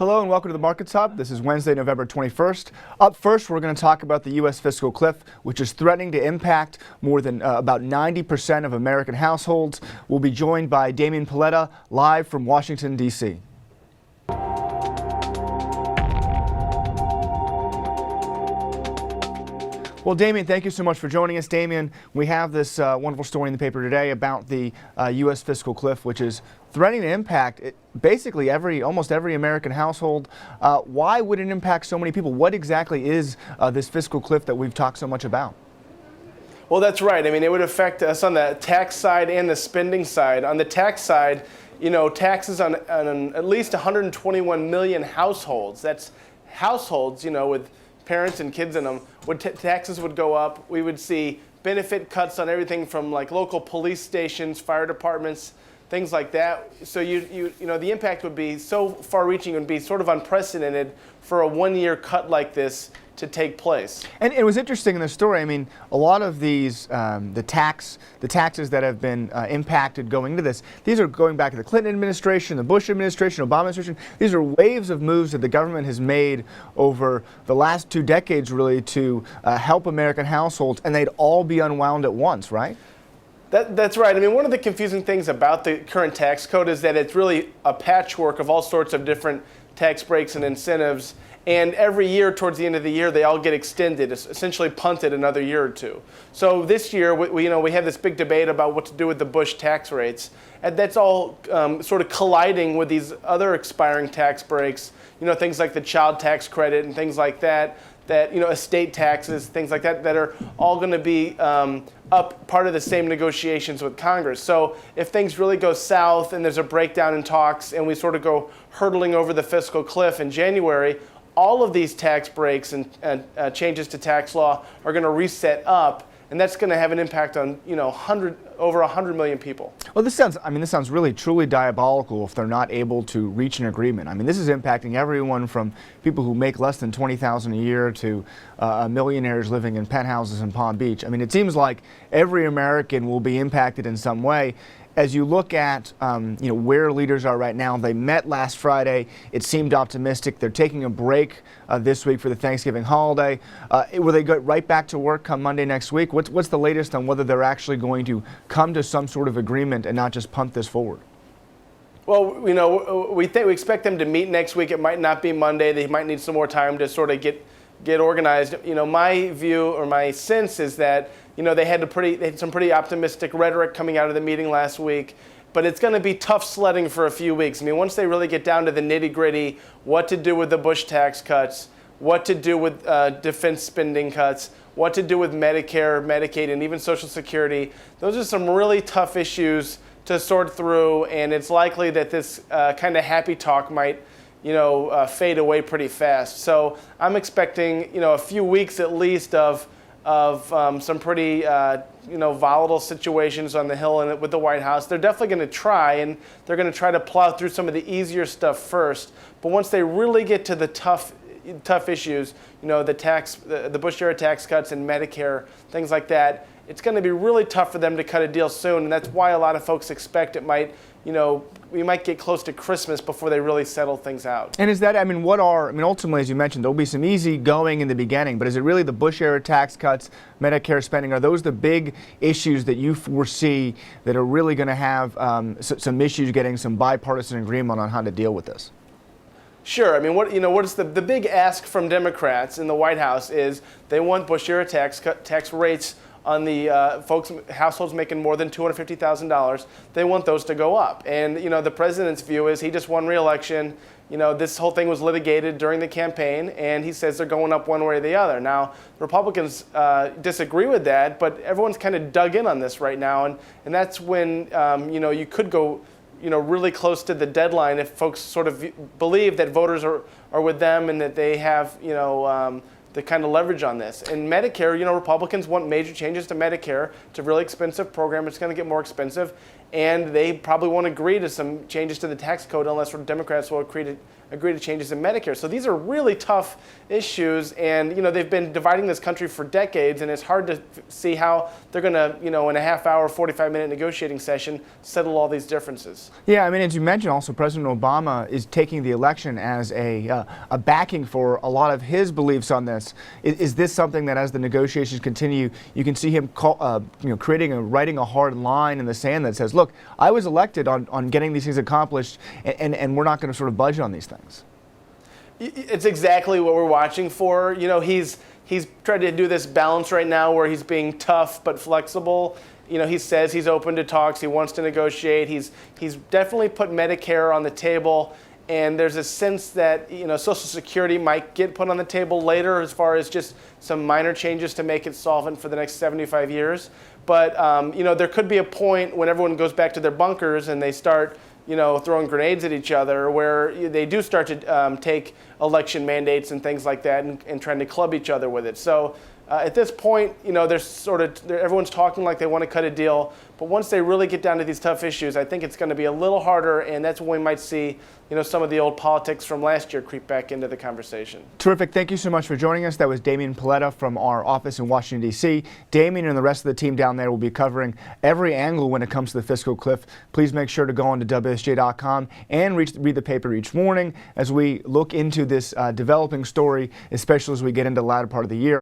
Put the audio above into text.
Hello and welcome to the Markets Hub. This is Wednesday, November 21st. Up first, we're going to talk about the U.S. fiscal cliff, which is threatening to impact more than about 90% of American households. We'll be joined by Damian Paletta, live from Washington, D.C. Well, Damian, thank you so much for joining us. Damian, we have this wonderful story in the paper today about the U.S. fiscal cliff, which is threatening to impact basically almost every American household. Why would it impact so many people? What exactly is this fiscal cliff that we've talked so much about? Well, that's right. I mean, it would affect us on the tax side and the spending side. On the tax side, taxes on at least 121 million households. That's households, with parents and kids in them. Taxes would go up. We would see benefit cuts on everything from like local police stations, fire departments, things like that. So the impact would be so far-reaching, it would be sort of unprecedented for a one-year cut like this to take place. And it was interesting in the story. I mean, a lot of these the taxes that have been impacted going into this, these are going back to the Clinton administration, the Bush administration, Obama administration. These are waves of moves that the government has made over the last 2 decades, really, to help American households, and they'd all be unwound at once, right? That's right. I mean, one of the confusing things about the current tax code is that it's really a patchwork of all sorts of different tax breaks and incentives. And every year, towards the end of the year, they all get extended, essentially punted another year or two. So this year, we have this big debate about what to do with the Bush tax rates. And that's all sort of colliding with these other expiring tax breaks, things like the child tax credit and things like that, estate taxes, things like that, that are all going to be up part of the same negotiations with Congress. So if things really go south and there's a breakdown in talks and we sort of go hurtling over the fiscal cliff in January, all of these tax breaks and changes to tax law are going to reset up, and that's going to have an impact on over 100 million people. Well, this sounds really truly diabolical if they're not able to reach an agreement. I mean, this is impacting everyone from people who make less than $20,000 a year to millionaires living in penthouses in Palm Beach. I mean, it seems like every American will be impacted in some way. As you look at where leaders are right now, they met last Friday. It seemed optimistic. They're taking a break this week for the Thanksgiving holiday. Will they go right back to work come Monday next week? What's the latest on whether they're actually going to come to some sort of agreement and not just punt this forward? Well, we expect them to meet next week. It might not be Monday. They might need some more time to sort of get organized. My view or my sense is that they had some pretty optimistic rhetoric coming out of the meeting last week, but it's going to be tough sledding for a few weeks. I mean, once they really get down to the nitty-gritty, what to do with the Bush tax cuts, what to do with defense spending cuts, what to do with Medicare, Medicaid, and even Social Security, those are some really tough issues to sort through, and it's likely that this kind of happy talk might fade away pretty fast. So I'm expecting a few weeks at least of some pretty volatile situations on the Hill and with the White House. They're definitely going to try, and they're going to try to plow through some of the easier stuff first. But once they really get to the tough issues, the Bush era tax cuts and Medicare, things like that, it's going to be really tough for them to cut a deal soon, and that's why a lot of folks expect it might, we might get close to Christmas before they really settle things out. And is that, ultimately, as you mentioned, there'll be some easy going in the beginning, but is it really the Bush era tax cuts, Medicare spending, are those the big issues that you foresee that are really going to have some issues getting some bipartisan agreement on how to deal with this? Sure. I mean, what is the big ask from Democrats in the White House is they want Bush era tax rates on the households making more than $250,000, they want those to go up. And the president's view is he just won re-election. This whole thing was litigated during the campaign, and he says they're going up one way or the other. Now, Republicans disagree with that, but everyone's kind of dug in on this right now, and that's when you could go really close to the deadline if folks sort of believe that voters are with them and that they have the kind of leverage on this. And Medicare, Republicans want major changes to Medicare. It's a really expensive program. It's going to get more expensive. And they probably won't agree to some changes to the tax code unless Democrats will agree to changes in Medicare. So these are really tough issues, and they've been dividing this country for decades, and it's hard to see how they're going to, in a half-hour, 45-minute negotiating session, settle all these differences. Yeah, I mean, as you mentioned, also President Obama is taking the election as a backing for a lot of his beliefs on this. Is this something that, as the negotiations continue, you can see him writing a hard line in the sand that says, look, I was elected on getting these things accomplished, and we're not going to sort of budge on these things? It's exactly what we're watching for. He's tried to do this balance right now where he's being tough but flexible. He says he's open to talks. He wants to negotiate. He's definitely put Medicare on the table, and there's a sense that Social Security might get put on the table later as far as just some minor changes to make it solvent for the next 75 years. But there could be a point when everyone goes back to their bunkers and they start throwing grenades at each other, where they do start to take election mandates and things like that, and trying to club each other with it. So at this point, everyone's talking like they want to cut a deal, but once they really get down to these tough issues, I think it's going to be a little harder, and that's when we might see some of the old politics from last year creep back into the conversation. Terrific. Thank you so much for joining us. That was Damian Paletta from our office in Washington, D.C. Damian and the rest of the team down there will be covering every angle when it comes to the fiscal cliff. Please make sure to go on to WSJ.com and read the paper each morning as we look into this developing story, especially as we get into the latter part of the year.